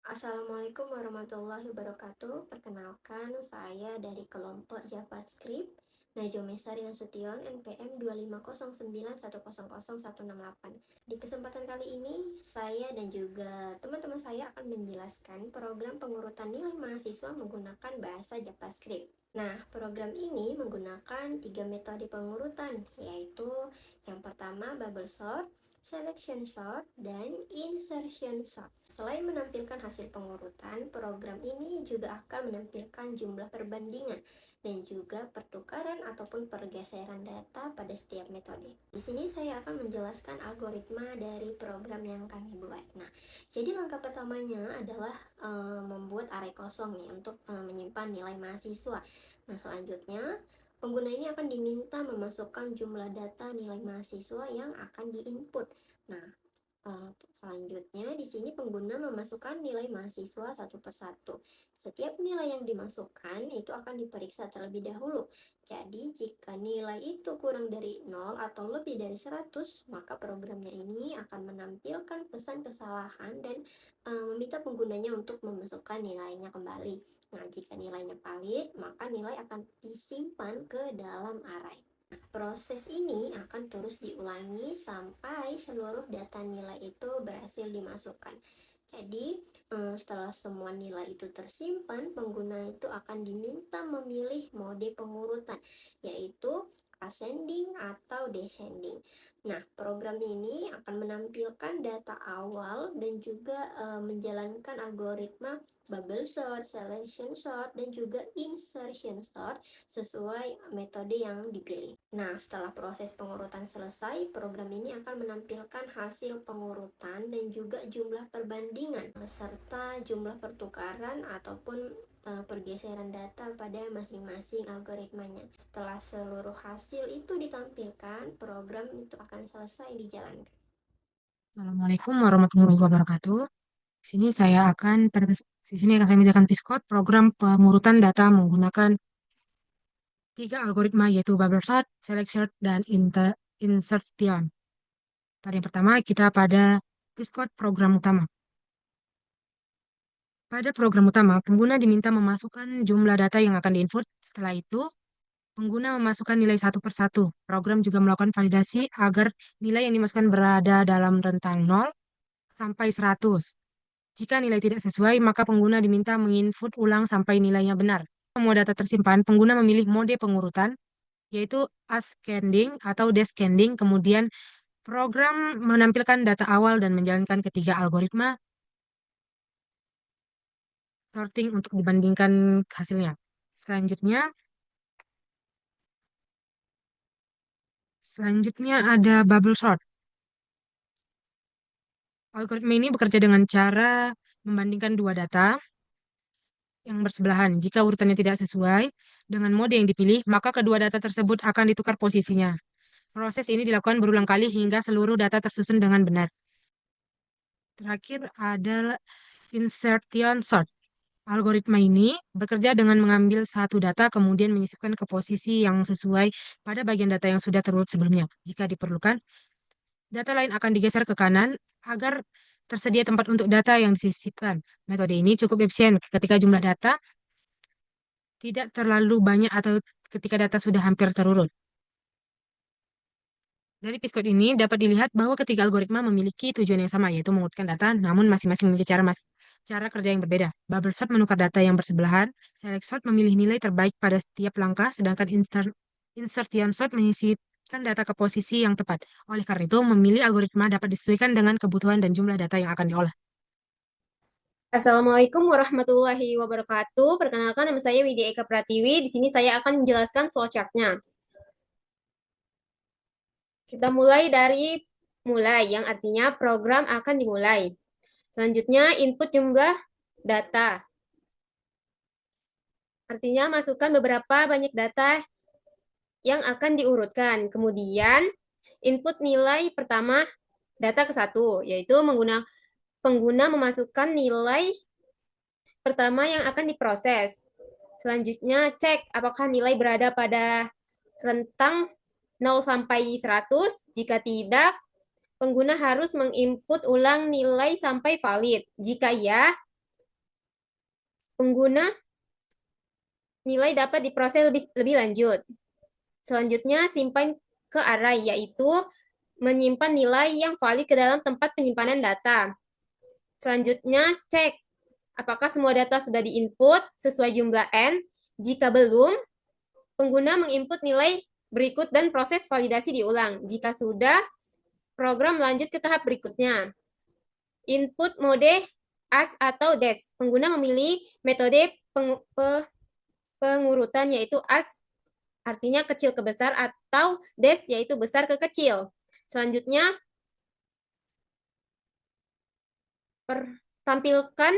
Assalamualaikum warahmatullahi wabarakatuh. Perkenalkan, saya dari kelompok JavaScript Najome Sari Nasution NPM 25091000168. Di kesempatan kali ini, saya dan juga teman-teman saya akan menjelaskan program pengurutan nilai mahasiswa menggunakan bahasa JavaScript. Nah, program ini menggunakan 3 metode pengurutan, yaitu yang pertama bubble sort, selection sort, dan insertion sort. Selain menampilkan hasil pengurutan, program ini juga akan menampilkan jumlah perbandingan dan juga pertukaran ataupun pergeseran data pada setiap metode. Di sini saya akan menjelaskan algoritma dari program yang kami buat. Nah, jadi langkah pertamanya adalah membuat array kosong nih untuk menyimpan nilai mahasiswa. Nah, selanjutnya pengguna ini akan diminta memasukkan jumlah data nilai mahasiswa yang akan diinput. Nah, selanjutnya di sini pengguna memasukkan nilai mahasiswa satu persatu. Setiap nilai yang dimasukkan itu akan diperiksa terlebih dahulu. Jadi jika nilai itu kurang dari 0 atau lebih dari 100, maka programnya ini akan menampilkan pesan kesalahan dan meminta penggunanya untuk memasukkan nilainya kembali. Nah, jika nilainya valid, maka nilai akan disimpan ke dalam array. Proses ini akan terus diulangi sampai seluruh data nilai itu berhasil dimasukkan. Jadi, setelah semua nilai itu tersimpan, pengguna itu akan diminta memilih mode pengurutan, yaitu ascending atau descending. Nah, program ini akan menampilkan data awal dan juga menjalankan algoritma bubble sort, selection sort, dan juga insertion sort sesuai metode yang dipilih. Nah, setelah proses pengurutan selesai, program ini akan menampilkan hasil pengurutan dan juga jumlah perbandingan serta jumlah pertukaran ataupun pergeseran data pada masing-masing algoritmanya. Setelah seluruh hasil itu ditampilkan, program itu akan selesai dijalankan. Assalamualaikum warahmatullahi wabarakatuh. Di sini akan saya menjelaskan Piscode, program pengurutan data menggunakan tiga algoritma yaitu bubble sort, select sort, dan insertion. Pada yang pertama kita pada Piscode program utama. Pada program utama, pengguna diminta memasukkan jumlah data yang akan diinput. Setelah itu, pengguna memasukkan nilai satu per satu. Program juga melakukan validasi agar nilai yang dimasukkan berada dalam rentang 0 sampai 100. Jika nilai tidak sesuai, maka pengguna diminta menginput ulang sampai nilainya benar. Semua data tersimpan, pengguna memilih mode pengurutan, yaitu ascending atau descending. Kemudian, program menampilkan data awal dan menjalankan ketiga algoritma sorting untuk dibandingkan hasilnya. Selanjutnya ada bubble sort. Algoritma ini bekerja dengan cara membandingkan dua data yang bersebelahan. Jika urutannya tidak sesuai dengan mode yang dipilih, maka kedua data tersebut akan ditukar posisinya. Proses ini dilakukan berulang kali hingga seluruh data tersusun dengan benar. Terakhir adalah insertion sort. Algoritma ini bekerja dengan mengambil satu data kemudian menyisipkan ke posisi yang sesuai pada bagian data yang sudah terurut sebelumnya. Jika diperlukan, data lain akan digeser ke kanan agar tersedia tempat untuk data yang disisipkan. Metode ini cukup efisien ketika jumlah data tidak terlalu banyak atau ketika data sudah hampir terurut. Dari Piscode ini dapat dilihat bahwa ketiga algoritma memiliki tujuan yang sama, yaitu mengurutkan data, namun masing-masing memiliki cara kerja yang berbeda. Bubble sort menukar data yang bersebelahan, select sort memilih nilai terbaik pada setiap langkah, sedangkan insertion sort menyisipkan data ke posisi yang tepat. Oleh karena itu, memilih algoritma dapat disesuaikan dengan kebutuhan dan jumlah data yang akan diolah. Assalamualaikum warahmatullahi wabarakatuh. Perkenalkan, nama saya Widya Eka Pratiwi. Di sini saya akan menjelaskan flowchart-nya. Kita mulai dari mulai, yang artinya program akan dimulai. Selanjutnya, input jumlah data. Artinya, masukkan beberapa banyak data yang akan diurutkan. Kemudian, input nilai pertama data ke satu, yaitu pengguna memasukkan nilai pertama yang akan diproses. Selanjutnya, cek apakah nilai berada pada rentang 0 sampai 100. Jika tidak, pengguna harus menginput ulang nilai sampai valid. Jika ya, pengguna nilai dapat diproses lebih lanjut. Selanjutnya, simpan ke array, yaitu menyimpan nilai yang valid ke dalam tempat penyimpanan data. Selanjutnya, cek apakah semua data sudah diinput sesuai jumlah N. Jika belum, pengguna menginput nilai berikut dan proses validasi diulang. Jika sudah, program lanjut ke tahap berikutnya. Input mode as atau dash. Pengguna memilih metode pengurutan yaitu as, artinya kecil ke besar, atau dash yaitu besar ke kecil. Selanjutnya, tampilkan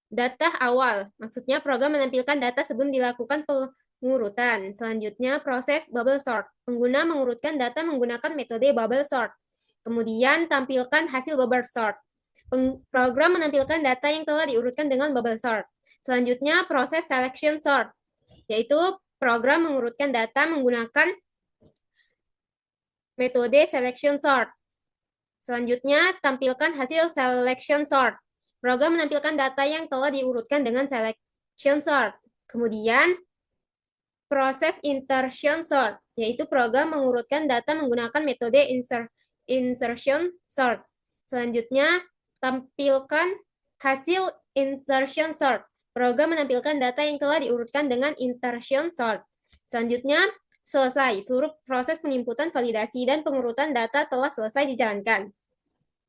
data awal. Maksudnya program menampilkan data sebelum dilakukan pengurutan. Selanjutnya, proses bubble sort. Pengguna mengurutkan data menggunakan metode bubble sort. Kemudian, tampilkan hasil bubble sort. Program menampilkan data yang telah diurutkan dengan bubble sort. Selanjutnya, proses selection sort, yaitu program mengurutkan data menggunakan metode selection sort. Selanjutnya, tampilkan hasil selection sort. Program menampilkan data yang telah diurutkan dengan selection sort. Kemudian, proses insertion sort, yaitu program mengurutkan data menggunakan metode insertion sort. Selanjutnya, tampilkan hasil insertion sort. Program menampilkan data yang telah diurutkan dengan insertion sort. Selanjutnya, selesai. Seluruh proses penginputan, validasi, dan pengurutan data telah selesai dijalankan.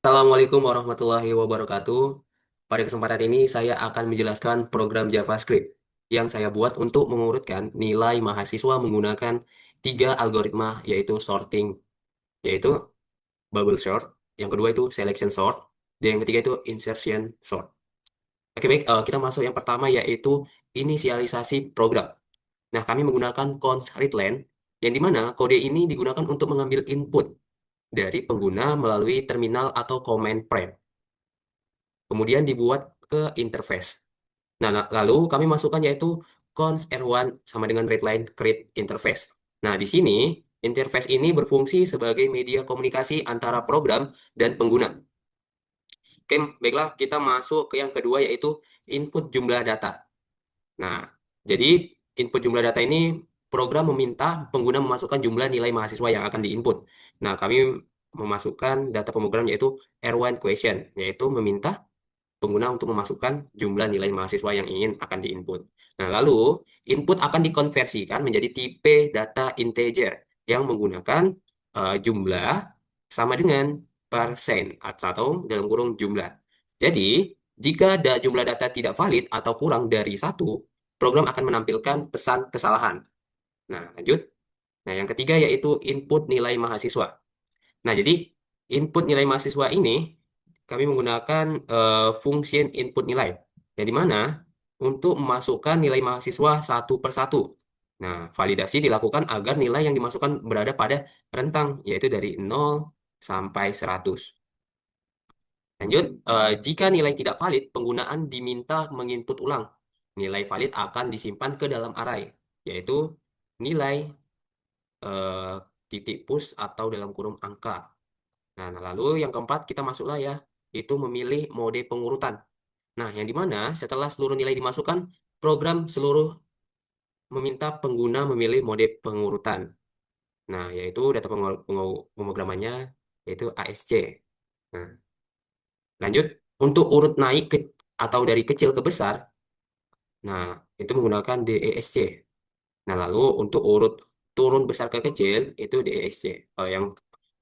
Assalamualaikum warahmatullahi wabarakatuh. Pada kesempatan ini saya akan menjelaskan program JavaScript yang saya buat untuk mengurutkan nilai mahasiswa menggunakan 3 algoritma, yaitu sorting, yaitu bubble sort, yang kedua itu selection sort, dan yang ketiga itu insertion sort. Oke, baik, kita masuk yang pertama, yaitu inisialisasi program. Nah, kami menggunakan const readline, yang dimana kode ini digunakan untuk mengambil input dari pengguna melalui terminal atau command prompt. Kemudian dibuat ke interface. Nah, lalu kami masukkan yaitu const R1 sama dengan readline create interface. Nah, di sini interface ini berfungsi sebagai media komunikasi antara program dan pengguna. Oke, baiklah, kita masuk ke yang kedua, yaitu input jumlah data. Nah, jadi input jumlah data ini program meminta pengguna memasukkan jumlah nilai mahasiswa yang akan diinput. Nah, kami memasukkan data pemrogram yaitu R1 question, yaitu meminta pengguna untuk memasukkan jumlah nilai mahasiswa yang ingin akan diinput. Nah, lalu input akan dikonversikan menjadi tipe data integer yang menggunakan jumlah sama dengan persen atau dalam kurung jumlah. Jadi, jika jumlah data tidak valid atau kurang dari 1, program akan menampilkan pesan kesalahan. Nah, lanjut. Nah, yang ketiga yaitu input nilai mahasiswa. Nah, jadi input nilai mahasiswa ini kami menggunakan fungsi input nilai, yang dimana untuk memasukkan nilai mahasiswa satu per satu. Nah, validasi dilakukan agar nilai yang dimasukkan berada pada rentang, yaitu dari 0 sampai 100. Lanjut, jika nilai tidak valid, penggunaan diminta menginput ulang. Nilai valid akan disimpan ke dalam array, yaitu nilai titik push atau dalam kurung angka. Nah, lalu yang keempat kita masuklah ya, itu memilih mode pengurutan. Nah, yang dimana setelah seluruh nilai dimasukkan, program seluruh meminta pengguna memilih mode pengurutan. Nah, yaitu data pemrogramannya yaitu ASC. Nah, lanjut, untuk urut naik atau dari kecil ke besar, nah itu menggunakan DESC. Nah, lalu untuk urut turun besar ke kecil itu DESC. Kalau yang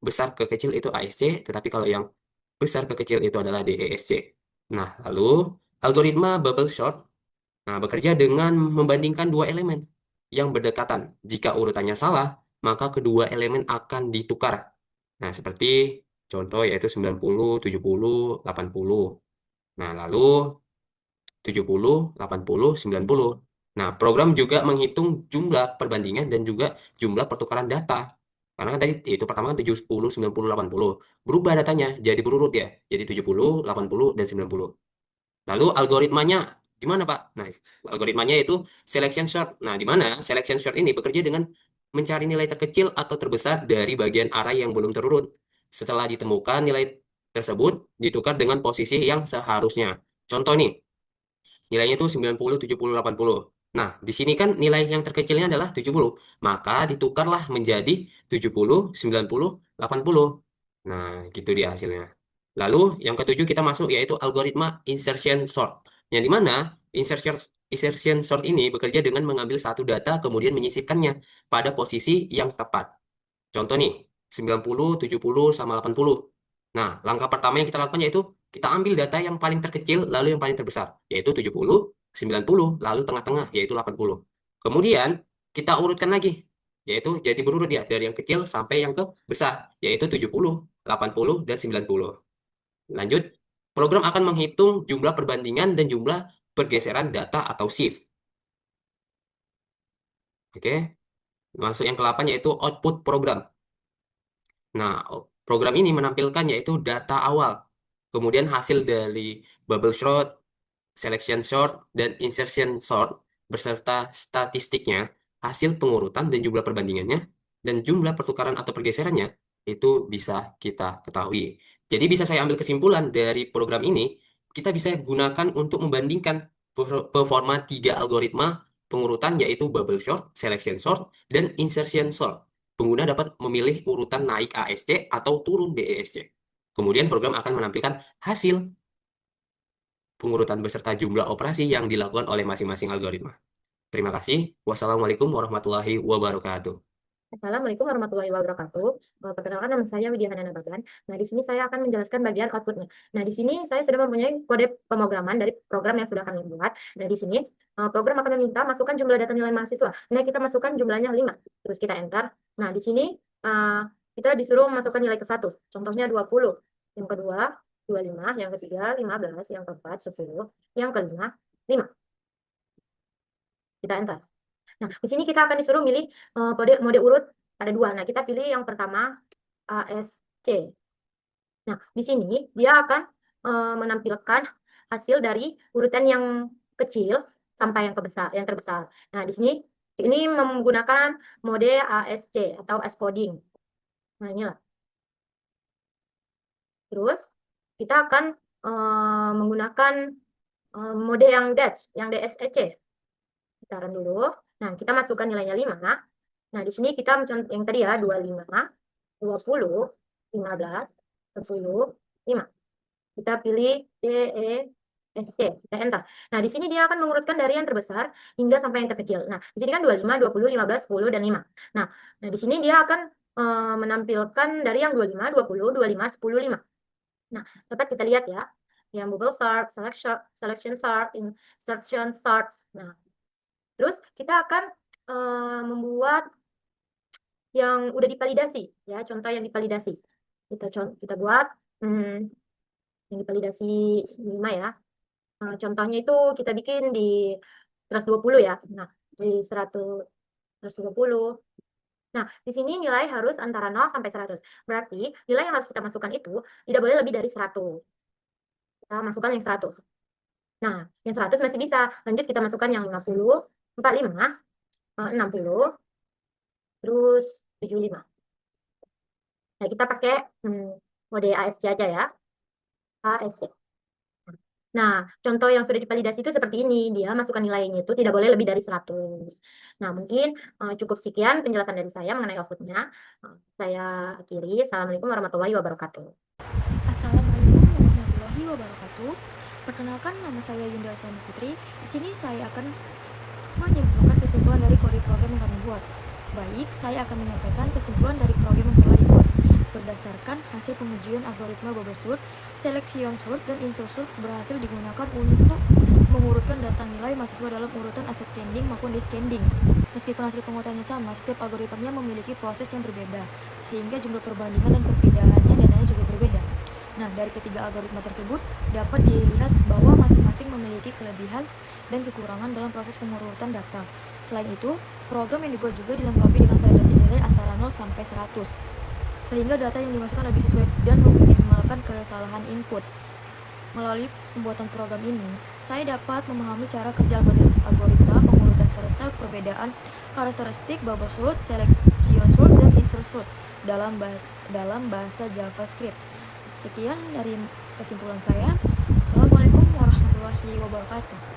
besar ke kecil itu ASC, tetapi kalau yang besar ke kecil itu adalah DESC. Nah, lalu algoritma bubble sort bekerja dengan membandingkan dua elemen yang berdekatan. Jika urutannya salah, maka kedua elemen akan ditukar. Nah, seperti contoh yaitu 90, 70, 80. Nah, lalu 70, 80, 90. Nah, program juga menghitung jumlah perbandingan dan juga jumlah pertukaran data. Karena kan tadi itu pertama kan 7, 10, 90, 80. Berubah datanya jadi berurut ya. Jadi 70, 80, dan 90. Lalu algoritmanya gimana, Pak? Nah, algoritmanya itu selection sort. Nah, di mana selection sort ini bekerja dengan mencari nilai terkecil atau terbesar dari bagian array yang belum terurut. Setelah ditemukan nilai tersebut ditukar dengan posisi yang seharusnya. Contoh nih, Nilainya itu 90, 70, 80. Nah, di sini kan nilai yang terkecilnya adalah 70. Maka ditukarlah menjadi 70, 90, 80. Nah, gitu dia hasilnya. Lalu yang ketujuh kita masuk yaitu algoritma insertion sort. Yang dimana insertion sort ini bekerja dengan mengambil satu data kemudian menyisipkannya pada posisi yang tepat. Contoh nih, 90, 70, sama 80. Nah, langkah pertama yang kita lakukan yaitu kita ambil data yang paling terkecil lalu yang paling terbesar, yaitu 70, 90, lalu tengah-tengah, yaitu 80. Kemudian, kita urutkan lagi, yaitu jadi berurut ya, dari yang kecil sampai yang ke besar, yaitu 70, 80, dan 90. Lanjut, program akan menghitung jumlah perbandingan dan jumlah pergeseran data atau shift. Oke, masuk yang ke-8 yaitu output program. Nah, program ini menampilkan yaitu data awal, kemudian hasil dari bubble sort, selection sort, dan insertion sort, beserta statistiknya, hasil pengurutan dan jumlah perbandingannya, dan jumlah pertukaran atau pergeserannya, itu bisa kita ketahui. Jadi bisa saya ambil kesimpulan dari program ini, kita bisa gunakan untuk membandingkan performa 3 algoritma pengurutan yaitu bubble sort, selection sort, dan insertion sort. Pengguna dapat memilih urutan naik ASC atau turun DESC. Kemudian program akan menampilkan hasil pengurutan beserta jumlah operasi yang dilakukan oleh masing-masing algoritma. Terima kasih. Wassalamualaikum warahmatullahi wabarakatuh. Assalamualaikum warahmatullahi wabarakatuh. Perkenalkan, nama saya Widya Hanana Bagan. Nah, di sini saya akan menjelaskan bagian outputnya. Nah, di sini saya sudah mempunyai kode pemrograman dari program yang sudah kami buat. Nah, di sini program akan meminta masukkan jumlah data nilai mahasiswa. Nah, kita masukkan jumlahnya 5. Terus kita enter. Nah, di sini kita disuruh masukkan nilai ke 1. Contohnya 20. Yang kedua, 25. Yang ketiga, 15. Yang keempat, 10. Yang kelima, 5. Kita enter. Nah, di sini kita akan disuruh milih mode urut ada 2. Nah, kita pilih yang pertama ASC. Nah, di sini dia akan menampilkan hasil dari urutan yang kecil sampai yang terbesar. Nah, di sini ini menggunakan mode ASC atau S-coding. Nah, inilah. Terus kita akan menggunakan mode yang DSEC. Kita run dulu. Nah, kita masukkan nilainya 5. Nah, di sini kita yang tadi ya, 25, 20, 15, 10, 5. Kita pilih DESC, kita enter. Nah, di sini dia akan mengurutkan dari yang terbesar hingga sampai yang terkecil. Nah, di sini kan 25, 20, 15, 10, dan 5. Nah, di sini dia akan menampilkan dari yang 25, 20, 25, 10, 5. Nah, dapat kita lihat ya, yang bubble sort, selection sort, insertion sort. Nah, terus kita akan membuat yang udah divalidasi ya, contoh yang divalidasi. Kita buat yang divalidasi 5 ya. Contohnya itu kita bikin di 120 ya. Nah, di 120. Nah, di sini nilai harus antara 0 sampai 100. Berarti nilai yang harus kita masukkan itu tidak boleh lebih dari 100. Kita masukkan yang 100. Nah, yang 100 masih bisa. Lanjut kita masukkan yang 50, 45, 60, terus 75. Nah, kita pakai mode ASC aja ya. ASC. Nah, contoh yang sudah divalidasi itu seperti ini. Dia masukkan nilainya itu tidak boleh lebih dari 100. Nah, mungkin cukup sekian penjelasan dari saya mengenai outputnya. Saya akhiri. Assalamualaikum warahmatullahi wabarakatuh. Assalamualaikum warahmatullahi wabarakatuh. Perkenalkan, nama saya Yunda Asyani Putri. Di sini saya akan menyimpulkan kesimpulan dari kode program yang kami buat. Baik, saya akan menyampaikan kesimpulan dari program yang telah dibuat berdasarkan hasil pengujian algoritma bubble sort, selection sort, dan insert sort berhasil digunakan untuk mengurutkan data nilai mahasiswa dalam urutan ascending maupun descending. Meskipun hasil pengurutannya sama, setiap algoritmanya memiliki proses yang berbeda, sehingga jumlah perbandingan dan perbedaannya datanya juga berbeda. Nah, dari ketiga algoritma tersebut dapat dilihat bahwa masing-masing memiliki kelebihan dan kekurangan dalam proses pengurutan data. Selain itu, program yang dibuat juga dilengkapi dengan validasi nilai antara 0 sampai 100, sehingga data yang dimasukkan lebih sesuai dan meminimalkan kesalahan input. Melalui pembuatan program ini, saya dapat memahami cara kerja algoritma pengurutan serta perbedaan karakteristik bubble sort, selection sort, dan insert sort dalam bahasa JavaScript. Sekian dari kesimpulan saya. Assalamualaikum warahmatullahi wabarakatuh.